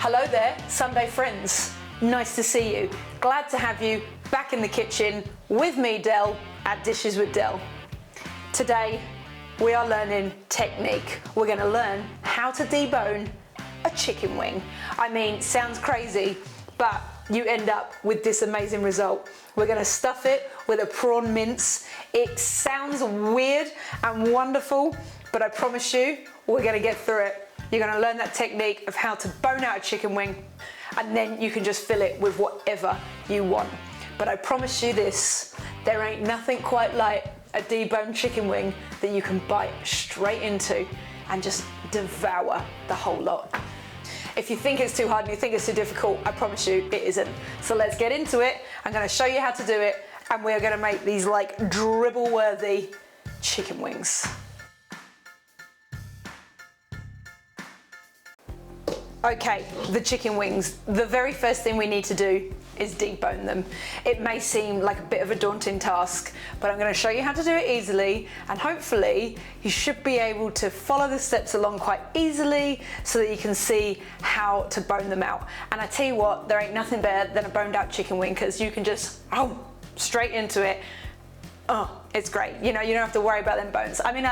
Hello there, Sunday friends. Nice to see you. Glad to have you back in the kitchen with me, Del, at Dishes with Del. Today, we are learning technique. We're gonna learn how to debone a chicken wing. I mean, sounds crazy, but you end up with this amazing result. We're gonna stuff it with a prawn mince. It sounds weird and wonderful, but I promise you, we're gonna get through it. You're gonna learn that technique of how to bone out a chicken wing, and then you can just fill it with whatever you want. But I promise you this, there ain't nothing quite like a deboned chicken wing that you can bite straight into and just devour the whole lot. If you think it's too hard and you think it's too difficult, I promise you it isn't. So let's get into it. I'm gonna show you how to do it, and we're gonna make these like dribble-worthy chicken wings. Okay, the chicken wings. The very first thing we need to do is debone them. It may seem like a bit of a daunting task, but I'm gonna show you how to do it easily, and hopefully you should be able to follow the steps along quite easily so that you can see how to bone them out. And I tell you what, there ain't nothing better than a boned out chicken wing, because you can just, straight into it. Oh, it's great. You know, you don't have to worry about them bones. I mean,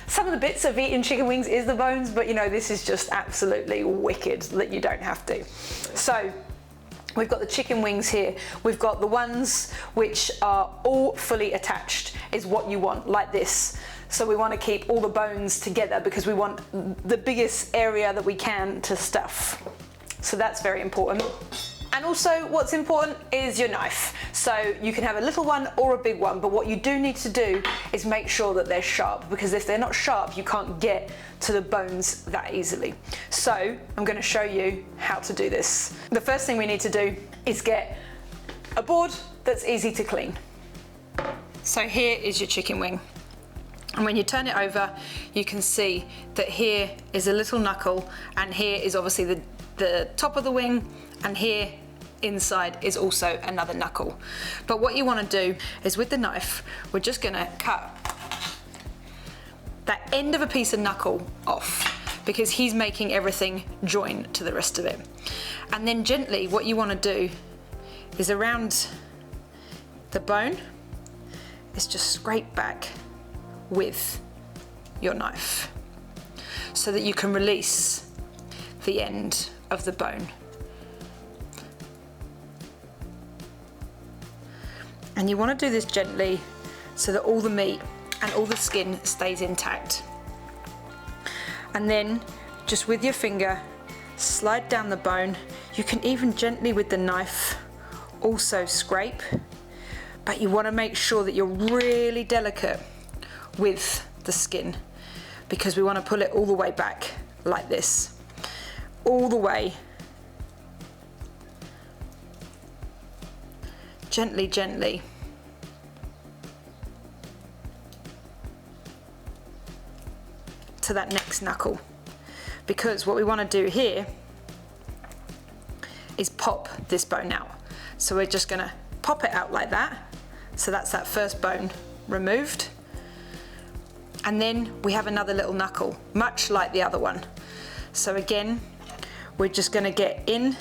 some of the bits of eating chicken wings is the bones, but you know, this is just absolutely wicked that you don't have to. So, we've got the chicken wings here. We've got the ones which are all fully attached, is what you want, like this. So we want to keep all the bones together because we want the biggest area that we can to stuff. So that's very important. And also what's important is your knife. So you can have a little one or a big one, but what you do need to do is make sure that they're sharp, because if they're not sharp, you can't get to the bones that easily. So I'm going to show you how to do this. The first thing we need to do is get a board that's easy to clean. So here is your chicken wing. And when you turn it over, you can see that here is a little knuckle, and here is obviously the top of the wing, and here inside is also another knuckle. But what you want to do is with the knife, we're just going to cut that end of a piece of knuckle off, because he's making everything join to the rest of it. And then gently, what you want to do is around the bone is just scrape back with your knife so that you can release the end of the bone. And you want to do this gently so that all the meat and all the skin stays intact. And then just with your finger, slide down the bone. You can even gently with the knife also scrape, but you want to make sure that you're really delicate with the skin, because we want to pull it all the way back like this, all the way. Gently, gently. To that next knuckle, because what we want to do here is pop this bone out. So we're just going to pop it out like that. So that's that first bone removed. And then we have another little knuckle, much like the other one. So again, we're just going to get in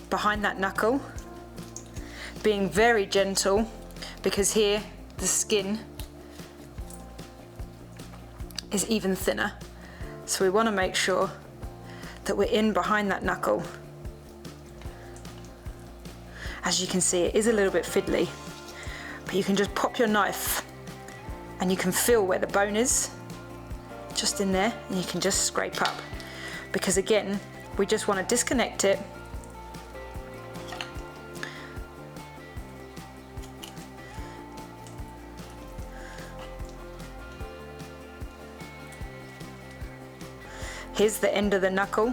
behind that knuckle, being very gentle, because here the skin is even thinner. So we want to make sure that we're in behind that knuckle. As you can see, it is a little bit fiddly, but you can just pop your knife and you can feel where the bone is, just in there, and you can just scrape up, because again, we just want to disconnect it. Here's the end of the knuckle.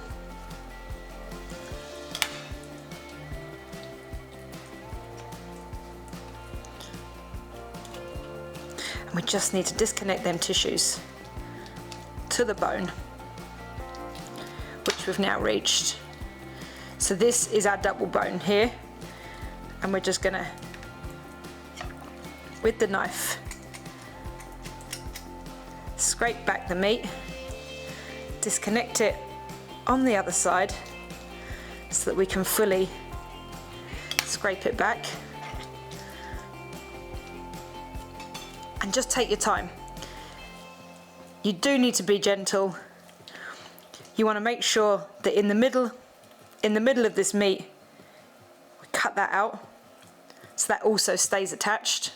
And we just need to disconnect them tissues to the bone, which we've now reached. So this is our double bone here, and we're just gonna, with the knife, scrape back the meat, disconnect it on the other side so that we can fully scrape it back. And just take your time. You do need to be gentle. You want to make sure that in the middle of this meat, we cut that out so that also stays attached.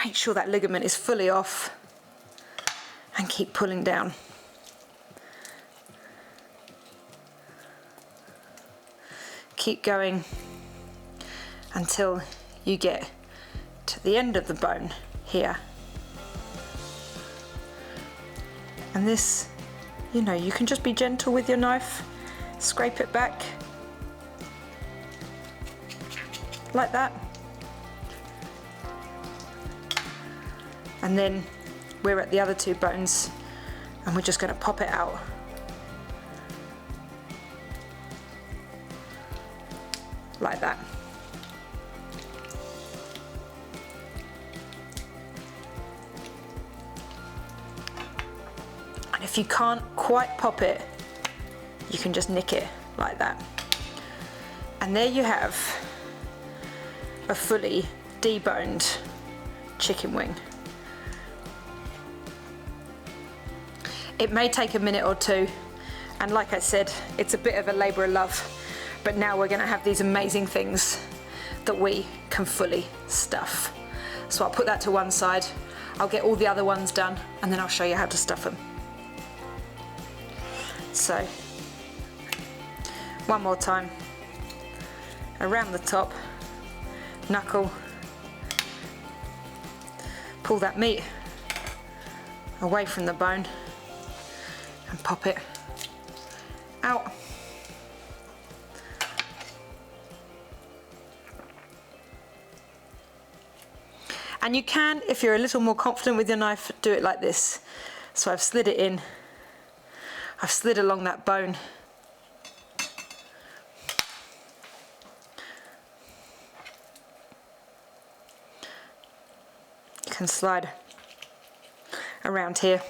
Make sure that ligament is fully off and keep pulling down. Keep going until you get to the end of the bone here. And this, you know, you can just be gentle with your knife, scrape it back like that. And then we're at the other two bones and we're just going to pop it out. Like that. And if you can't quite pop it, you can just nick it like that. And there you have a fully deboned chicken wing. It may take a minute or two, and like I said, it's a bit of a labour of love, but now we're going to have these amazing things that we can fully stuff. So I'll put that to one side, I'll get all the other ones done, and then I'll show you how to stuff them. So, one more time, around the top, knuckle, pull that meat away from the bone, and pop it out. And you can, if you're a little more confident with your knife, do it like this. So I've slid it in, I've slid along that bone. You can slide around here.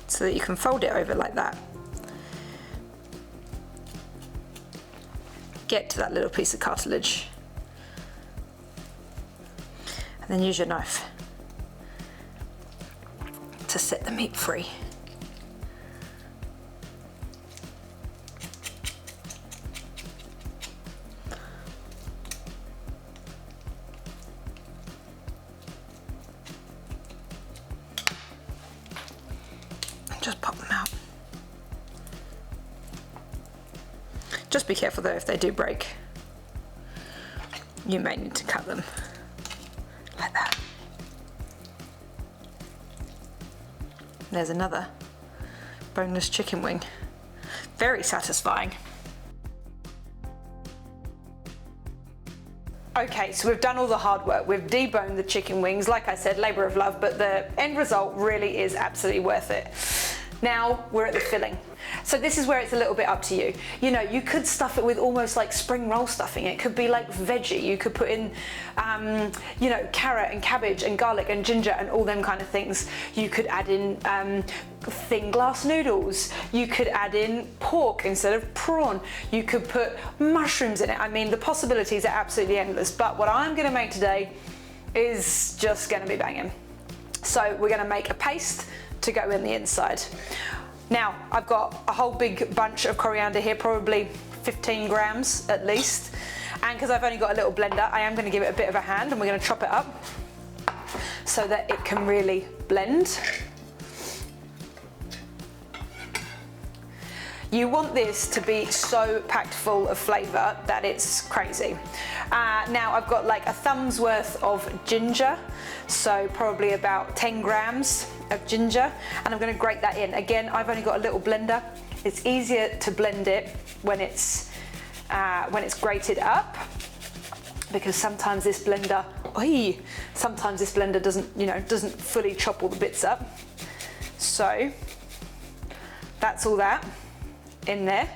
So that you can fold it over like that. Get to that little piece of cartilage. And then use your knife to set the meat free. Just pop them out. Just be careful though, if they do break, you may need to cut them like that. There's another boneless chicken wing. Very satisfying. Okay, so we've done all the hard work. We've deboned the chicken wings. Like I said, labour of love, but the end result really is absolutely worth it. Now we're at the filling. So this is where it's a little bit up to you. You know, you could stuff it with almost like spring roll stuffing. It could be like veggie. You could put in, you know, carrot and cabbage and garlic and ginger and all them kind of things. You could add in thin glass noodles. You could add in pork instead of prawn. You could put mushrooms in it. I mean, the possibilities are absolutely endless. But what I'm going to make today is just going to be banging. So we're going to make a paste to go in the inside. Now, I've got a whole big bunch of coriander here, probably 15 grams at least. And because I've only got a little blender, I am going to give it a bit of a hand and we're going to chop it up so that it can really blend. You want this to be so packed full of flavour that it's crazy. Now I've got like a thumb's worth of ginger, so probably about 10 grams of ginger, and I'm going to grate that in. Again, I've only got a little blender. It's easier to blend it when it's grated up, because sometimes this blender, doesn't fully chop all the bits up. So that's all that in there.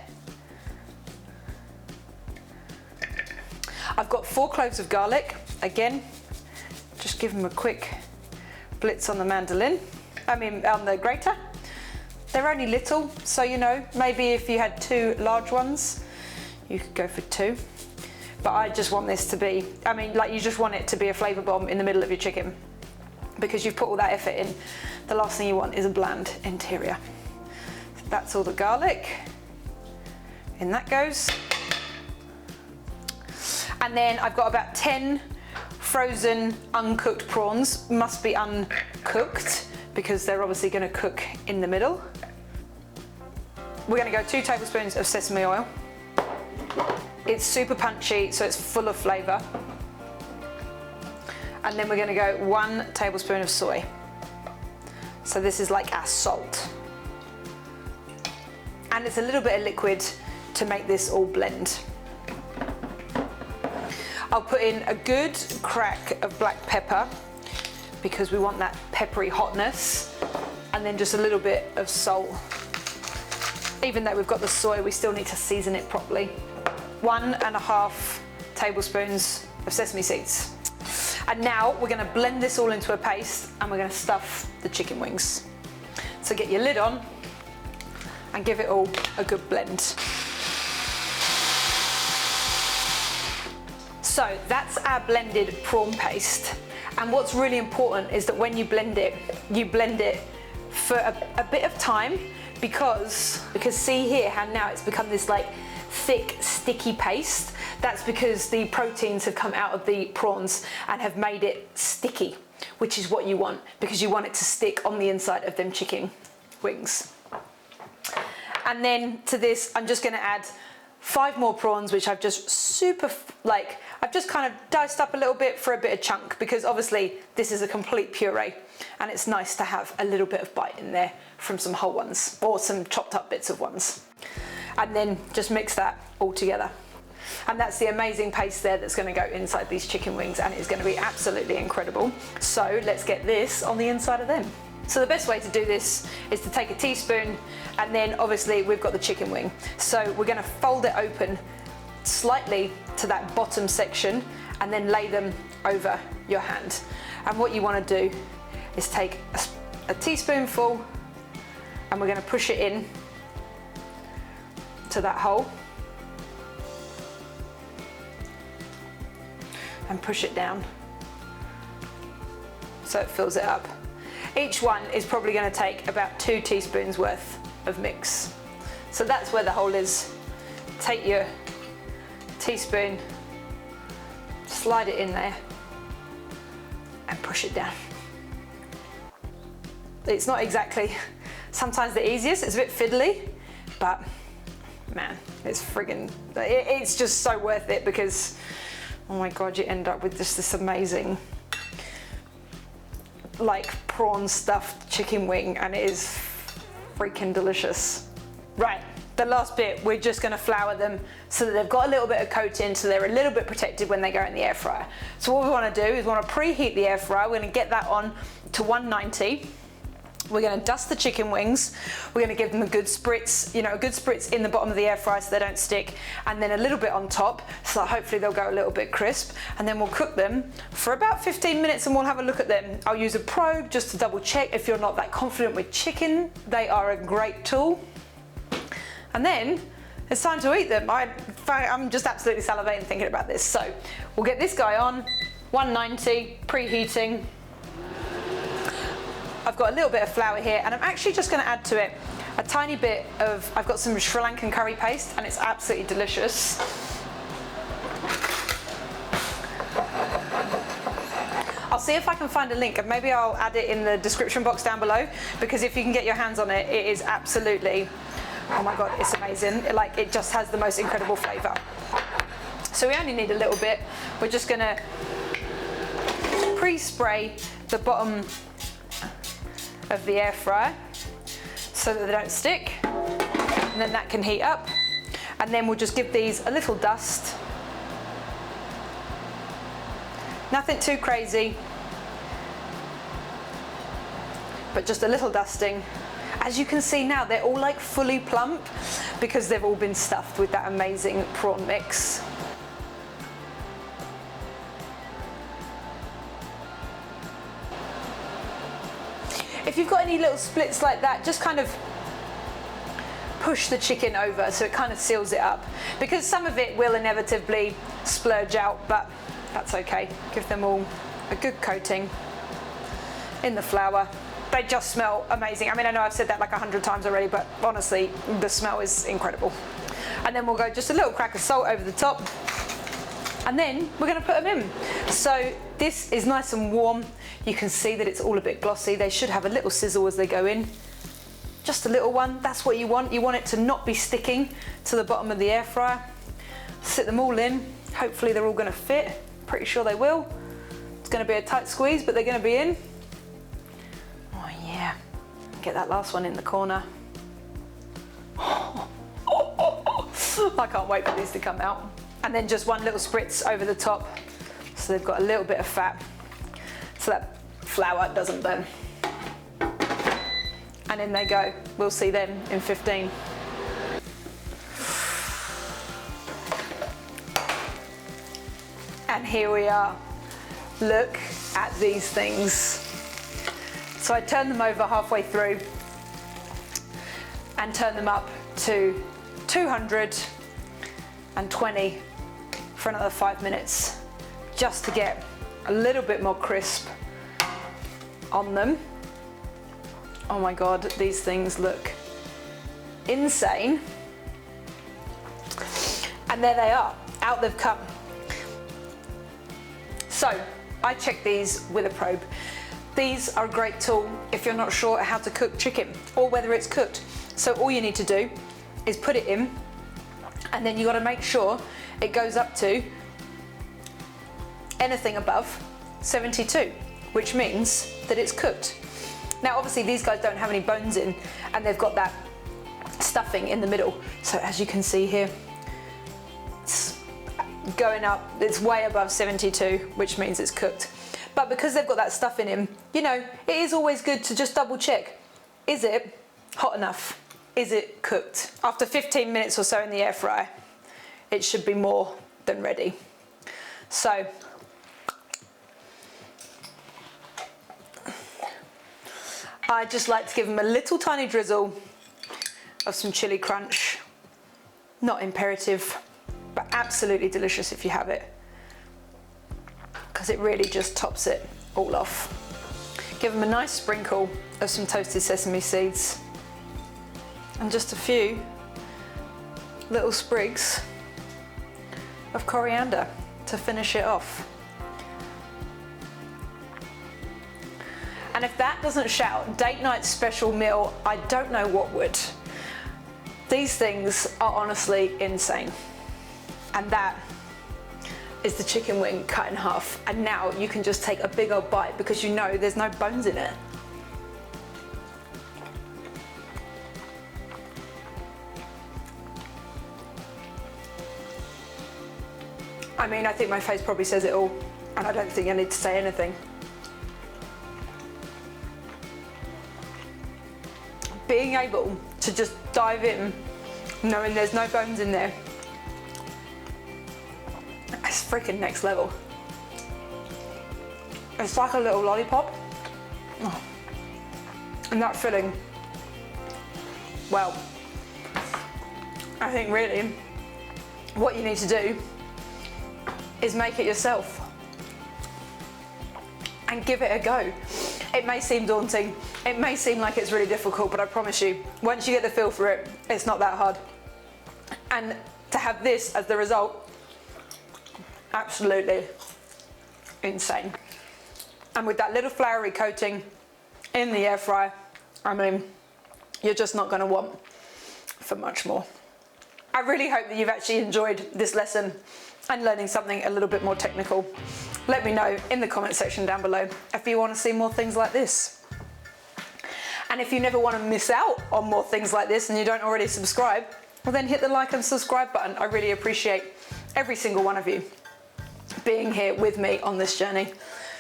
I've got 4 cloves of garlic, again, just give them a quick blitz on the on the grater. They're only little, so you know, maybe if you had 2 large ones, you could go for 2. But I just want this to be, you just want it to be a flavour bomb in the middle of your chicken, because you've put all that effort in. The last thing you want is a bland interior. So that's all the garlic. In that goes. And then I've got about 10 frozen uncooked prawns. Must be uncooked because they're obviously going to cook in the middle. We're going to go 2 tablespoons of sesame oil. It's super punchy, so it's full of flavour. And then we're going to go 1 tablespoon of soy. So this is like our salt. And it's a little bit of liquid to make this all blend. I'll put in a good crack of black pepper because we want that peppery hotness, and then just a little bit of salt. Even though we've got the soy, we still need to season it properly. 1.5 tablespoons of sesame seeds. And now we're going to blend this all into a paste, and we're going to stuff the chicken wings. So get your lid on and give it all a good blend. So that's our blended prawn paste. And what's really important is that when you blend it for a bit of time, because see here how now it's become this like thick, sticky paste. That's because the proteins have come out of the prawns and have made it sticky, which is what you want, because you want it to stick on the inside of them chicken wings. And then to this, I'm just gonna add 5 more prawns, which I've just I've just kind of diced up a little bit for a bit of chunk, because obviously this is a complete puree and it's nice to have a little bit of bite in there from some whole ones or some chopped up bits of ones. And then just mix that all together. And that's the amazing paste there that's going to go inside these chicken wings, and it's going to be absolutely incredible. So let's get this on the inside of them. So the best way to do this is to take a teaspoon, and then obviously we've got the chicken wing. So we're going to fold it open slightly to that bottom section and then lay them over your hand. And what you want to do is take a teaspoonful, and we're going to push it in to that hole and push it down so it fills it up. Each one is probably going to take about 2 teaspoons worth of mix. So that's where the hole is. Take your teaspoon, slide it in there and push it down. It's not exactly sometimes the easiest, it's a bit fiddly, but man, it's just so worth it, because oh my god, you end up with just this amazing like prawn stuffed chicken wing, and it is freaking delicious. Right, the last bit, we're just going to flour them so that they've got a little bit of coating, so they're a little bit protected when they go in the air fryer. So what we want to do is we want to preheat the air fryer. We're going to get that on to 190. We're going to dust the chicken wings. We're going to give them a good spritz, a good spritz in the bottom of the air fryer so they don't stick, and then a little bit on top so that hopefully they'll go a little bit crisp. And then we'll cook them for about 15 minutes and we'll have a look at them. I'll use a probe just to double check. If you're not that confident with chicken, they are a great tool. And then it's time to eat them. I'm just absolutely salivating thinking about this. So we'll get this guy on, 190, preheating. I've got a little bit of flour here, and I'm actually just going to add to it a tiny bit of, I've got some Sri Lankan curry paste, and it's absolutely delicious. I'll see if I can find a link, and maybe I'll add it in the description box down below, because if you can get your hands on it, it is absolutely, oh my god, it's amazing. It just has the most incredible flavour. So we only need a little bit. We're just going to pre-spray the bottom of the air fryer so that they don't stick, and then that can heat up, and then we'll just give these a little dust. Nothing too crazy, but just a little dusting. As you can see now, they're all like fully plump because they've all been stuffed with that amazing prawn mix. If you've got any little splits like that, just kind of push the chicken over so it kind of seals it up, because some of it will inevitably splurge out, but that's okay. Give them all a good coating in the flour. They just smell amazing. I mean, I know I've said that like 100 times already, but honestly, the smell is incredible. And then we'll go just a little crack of salt over the top, and then we're going to put them in. So this is nice and warm. You can see that it's all a bit glossy. They should have a little sizzle as they go in. Just a little one, that's what you want. You want it to not be sticking to the bottom of the air fryer. Sit them all in. Hopefully they're all going to fit. Pretty sure they will. It's going to be a tight squeeze, but they're going to be in. Oh yeah. Get that last one in the corner. I can't wait for these to come out. And then just one little spritz over the top, so they've got a little bit of fat, so that flour doesn't burn. And in they go. We'll see them in 15. And here we are. Look at these things. So I turn them over halfway through and turn them up to 220 for another 5 minutes, just to get a little bit more crisp on them. Oh my God, these things look insane. And there they are, out they've come. So I check these with a probe. These are a great tool if you're not sure how to cook chicken or whether it's cooked. So all you need to do is put it in, and then you got to make sure it goes up to anything above 72, which means that it's cooked. Now obviously these guys don't have any bones in, and they've got that stuffing in the middle. So as you can see here, it's going up, it's way above 72, which means it's cooked. But because they've got that stuff in him, you know, it is always good to just double check. Is it hot enough? Is it cooked? After 15 minutes or so in the air fryer, it should be more than ready. So I just like to give them a little tiny drizzle of some chili crunch. Not imperative, but absolutely delicious if you have it, because it really just tops it all off. Give them a nice sprinkle of some toasted sesame seeds and just a few little sprigs of coriander to finish it off. And if that doesn't shout date night special meal, I don't know what would. These things are honestly insane. And that is the chicken wing cut in half. And now you can just take a big old bite because you know there's no bones in it. I mean, I think my face probably says it all, and I don't think I need to say anything. Being able to just dive in, knowing there's no bones in there, it's freaking next level. It's like a little lollipop. Oh. And that filling, well, I think really what you need to do is make it yourself and give it a go. It may seem daunting, it may seem like it's really difficult, but I promise you, once you get the feel for it, it's not that hard. And to have this as the result, absolutely insane. And with that little floury coating in the air fryer, I mean, you're just not going to want for much more. I really hope that you've actually enjoyed this lesson and learning something a little bit more technical. Let me know in the comment section down below if you want to see more things like this. And if you never want to miss out on more things like this and you don't already subscribe, well then hit the like and subscribe button. I really appreciate every single one of you being here with me on this journey.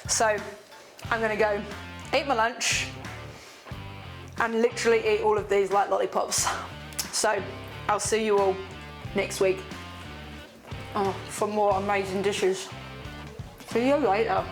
So I'm gonna go eat my lunch and literally eat all of these like lollipops. So I'll see you all next week for more amazing dishes. See you later.